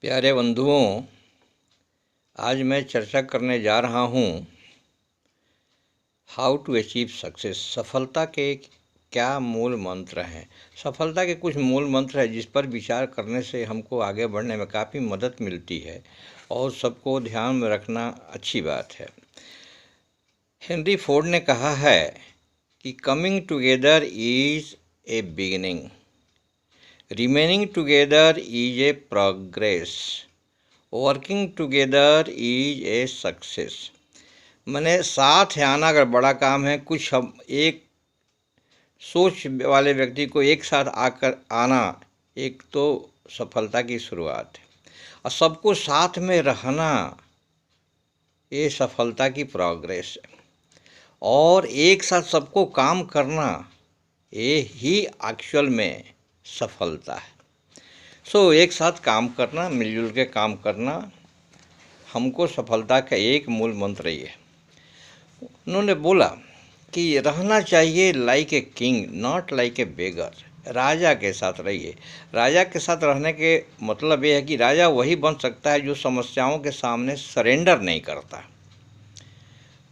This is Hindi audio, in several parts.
प्यारे बंधुओं, आज मैं चर्चा करने जा रहा हूँ हाउ टू अचीव सक्सेस। सफलता के क्या मूल मंत्र हैं। सफलता के कुछ मूल मंत्र हैं जिस पर विचार करने से हमको आगे बढ़ने में काफ़ी मदद मिलती है और सबको ध्यान में रखना अच्छी बात है। हेनरी फोर्ड ने कहा है कि coming together is a beginning, remaining together is a progress, working together is a success. मैंने साथ आना अगर बड़ा काम है, कुछ हम एक सोच वाले व्यक्ति को एक साथ आकर आना एक तो सफलता की शुरुआत है, और सबको साथ में रहना ये सफलता की प्रोग्रेस है, और एक साथ सबको काम करना ये ही एक्चुअल में सफलता है। एक साथ काम करना, मिलजुल के काम करना हमको सफलता का एक मूल मंत्र ही है। उन्होंने बोला कि रहना चाहिए like a king, not like a beggar. राजा के साथ रहिए। राजा के साथ रहने के मतलब ये है कि राजा वही बन सकता है जो समस्याओं के सामने सरेंडर नहीं करता।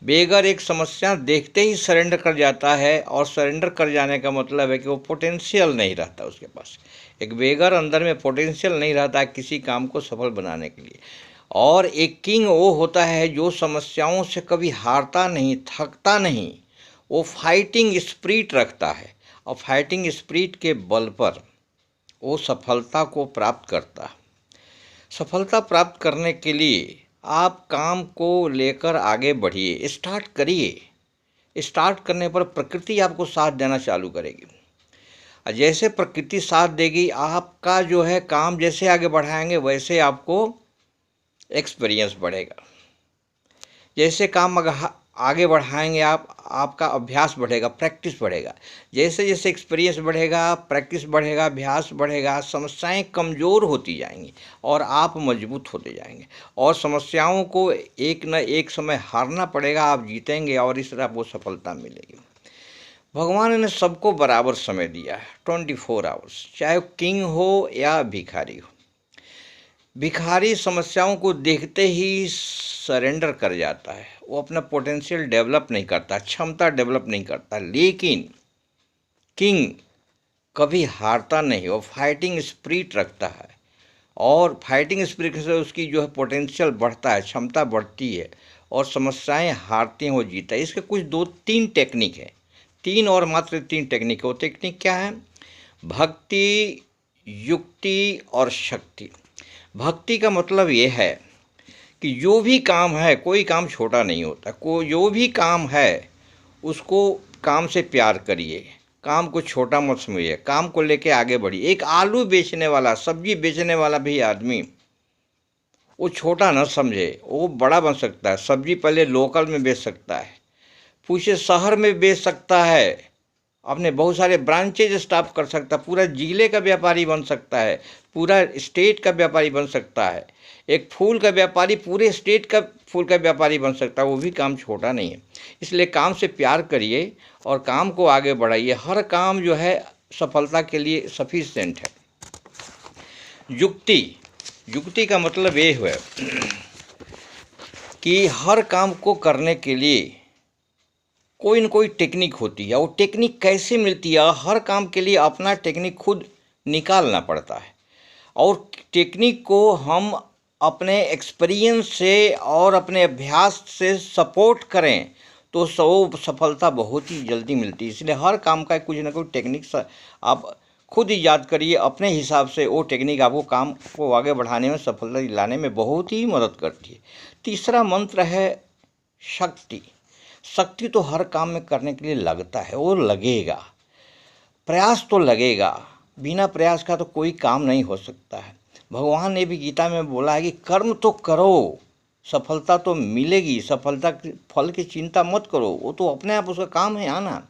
बेगर एक समस्या देखते ही सरेंडर कर जाता है, और सरेंडर कर जाने का मतलब है कि वो पोटेंशियल नहीं रहता उसके पास। एक बेगर अंदर में पोटेंशियल नहीं रहता किसी काम को सफल बनाने के लिए। और एक किंग वो होता है जो समस्याओं से कभी हारता नहीं, थकता नहीं, वो फाइटिंग स्पिरिट रखता है, और फाइटिंग स्पिरिट के बल पर वो सफलता को प्राप्त करता है। सफलता प्राप्त करने के लिए आप काम को लेकर आगे बढ़िए, स्टार्ट करिए। स्टार्ट करने पर प्रकृति आपको साथ देना चालू करेगी, और जैसे प्रकृति साथ देगी आपका जो है काम जैसे आगे बढ़ाएंगे वैसे आपको एक्सपीरियंस बढ़ेगा। जैसे काम आगे बढ़ाएंगे आपका अभ्यास बढ़ेगा, प्रैक्टिस बढ़ेगा। जैसे जैसे एक्सपीरियंस बढ़ेगा, प्रैक्टिस बढ़ेगा, अभ्यास बढ़ेगा, समस्याएं कमज़ोर होती जाएंगी और आप मजबूत होते जाएंगे, और समस्याओं को एक न एक समय हारना पड़ेगा, आप जीतेंगे और इस तरह आपको सफलता मिलेगी। भगवान ने सबको बराबर समय दिया है, 24 आवर्स, चाहे किंग हो या भिखारी हो। भिखारी समस्याओं को देखते ही सरेंडर कर जाता है, वो अपना पोटेंशियल डेवलप नहीं करता, क्षमता डेवलप नहीं करता। लेकिन किंग कभी हारता नहीं, वो फाइटिंग स्पिरिट रखता है, और फाइटिंग स्पिरिट से उसकी जो है पोटेंशियल बढ़ता है, क्षमता बढ़ती है, और समस्याएं हारती हैं, वो जीता है। इसके कुछ 2-3 टेक्निक है, 3 और मात्र 3 टेक्निक है। वो टेक्निक क्या है? भक्ति, युक्ति और शक्ति। भक्ति का मतलब ये है कि जो भी काम है, कोई काम छोटा नहीं होता, जो भी काम है उसको काम से प्यार करिए, काम को छोटा मत समझिए, काम को लेके आगे बढ़िए। एक आलू बेचने वाला, सब्जी बेचने वाला भी आदमी वो छोटा न समझे, वो बड़ा बन सकता है। सब्जी पहले लोकल में बेच सकता है, पूछे शहर में बेच सकता है, अपने बहुत सारे ब्रांचेज स्टाफ कर सकता है, पूरा जिले का व्यापारी बन सकता है, पूरा स्टेट का व्यापारी बन सकता है। एक फूल का व्यापारी पूरे स्टेट का फूल का व्यापारी बन सकता है, वो भी काम छोटा नहीं है। इसलिए काम से प्यार करिए और काम को आगे बढ़ाइए। हर काम जो है सफलता के लिए सफिशिएंट है। युक्ति का मतलब ये है कि हर काम को करने के लिए कोई न कोई टेक्निक होती है। वो टेक्निक कैसे मिलती है? हर काम के लिए अपना टेक्निक खुद निकालना पड़ता है, और टेक्निक को हम अपने एक्सपीरियंस से और अपने अभ्यास से सपोर्ट करें तो सफलता बहुत ही जल्दी मिलती है। इसलिए हर काम का कुछ ना कुछ टेक्निक आप खुद ही याद करिए अपने हिसाब से। वो टेक्निक आपको काम को आगे बढ़ाने में, सफलता दिलाने में बहुत ही मदद करती है। तीसरा मंत्र है शक्ति। शक्ति तो हर काम में करने के लिए लगता है, वो लगेगा, प्रयास तो लगेगा। बिना प्रयास का तो कोई काम नहीं हो सकता है। भगवान ने भी गीता में बोला है कि कर्म तो करो, सफलता तो मिलेगी। सफलता के फल की चिंता मत करो, वो तो अपने आप उसका काम है आना।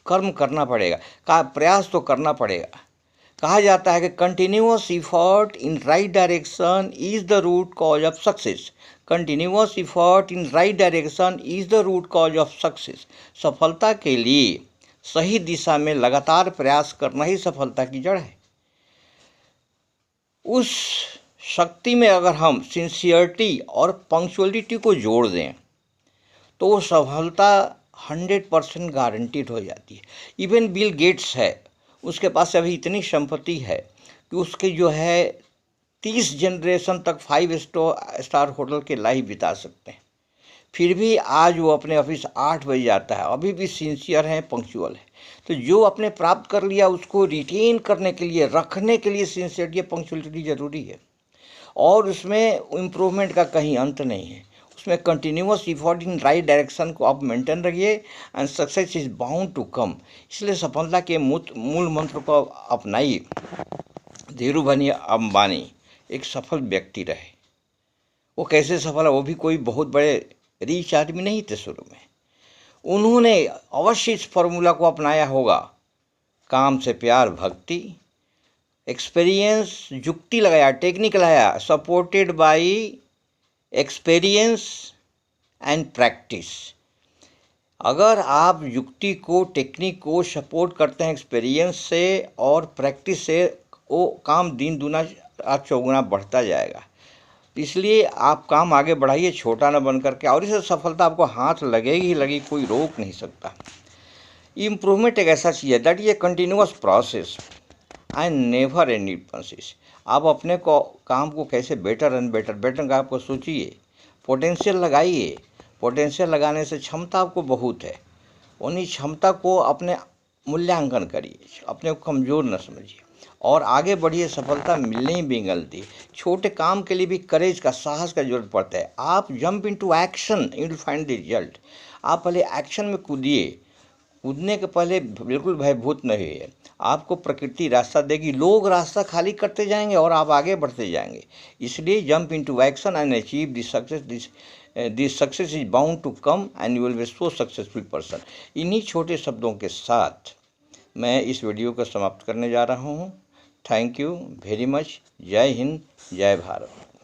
कर्म करना पड़ेगा, प्रयास तो करना पड़ेगा। कहा जाता है कि continuous effort in right direction is the root cause of success. Continuous effort in right direction is the root cause of success. सफलता के लिए सही दिशा में लगातार प्रयास करना ही सफलता की जड़ है। उस शक्ति में अगर हम सिंसियरिटी और पंक्चुअलिटी को जोड़ दें तो वो सफलता 100% गारंटीड हो जाती है। इवन बिल गेट्स है, उसके पास अभी इतनी संपत्ति है कि उसके जो है 30 जनरेशन तक 5 स्टार होटल के लाइफ बिता सकते हैं। फिर भी आज वो अपने ऑफिस 8 बजे जाता है, अभी भी सिंसियर है, पंक्चुअल है। तो जो आपने प्राप्त कर लिया उसको रिटेन करने के लिए, रखने के लिए सिंसियरिटी पंक्चुअलिटी ज़रूरी है। और उसमें इम्प्रूवमेंट का कहीं अंत नहीं है। उसमें continuous effort in right direction को आप मेंटेन रखिए and success is bound to come. इसलिए सफलता के मूल मंत्र को अपनाइए। धीरूभाई अंबानी एक सफल व्यक्ति रहे। वो कैसे सफल है? वो भी कोई बहुत बड़े रिच आदमी नहीं थे शुरू में। उन्होंने अवश्य इस फॉर्मूला को अपनाया होगा। काम से प्यार, भक्ति, एक्सपीरियंस, युक्ति लगाया, टेक्निक लगाया, supported by experience and practice. अगर आप युक्ति को, टेक्निक को सपोर्ट करते हैं एक्सपीरियंस से और प्रैक्टिस से, वो काम दिन दूना चौगुना बढ़ता जाएगा। इसलिए आप काम आगे बढ़ाइए, छोटा ना बन करके, और इससे सफलता आपको हाथ लगेगी ही लगेगी, कोई रोक नहीं सकता। इम्प्रूवमेंट एक ऐसा चीज़ है that is a continuous process and never ending process. आप अपने को काम को कैसे बेटर एंड बेटर का आपको सोचिए, पोटेंशियल लगाइए। पोटेंशियल लगाने से क्षमता आपको बहुत है, उन्हीं क्षमता को अपने मूल्यांकन करिए, अपने को कमज़ोर न समझिए और आगे बढ़िए। सफलता मिलने ही भी गलती। छोटे काम के लिए भी करेज का, साहस का जरूरत पड़ता है। आप jump into action, you will find the result. आप पहले एक्शन में कूदिए। कूदने के पहले बिल्कुल भयभूत नहीं है। आपको प्रकृति रास्ता देगी, लोग रास्ता खाली करते जाएंगे और आप आगे बढ़ते जाएंगे। इसलिए jump into action and achieve this success. This success is bound to come and you will be so successful person. इन्हीं छोटे शब्दों के साथ मैं इस वीडियो को समाप्त करने जा रहा हूँ। Thank you very much. जय हिंद, जय भारत।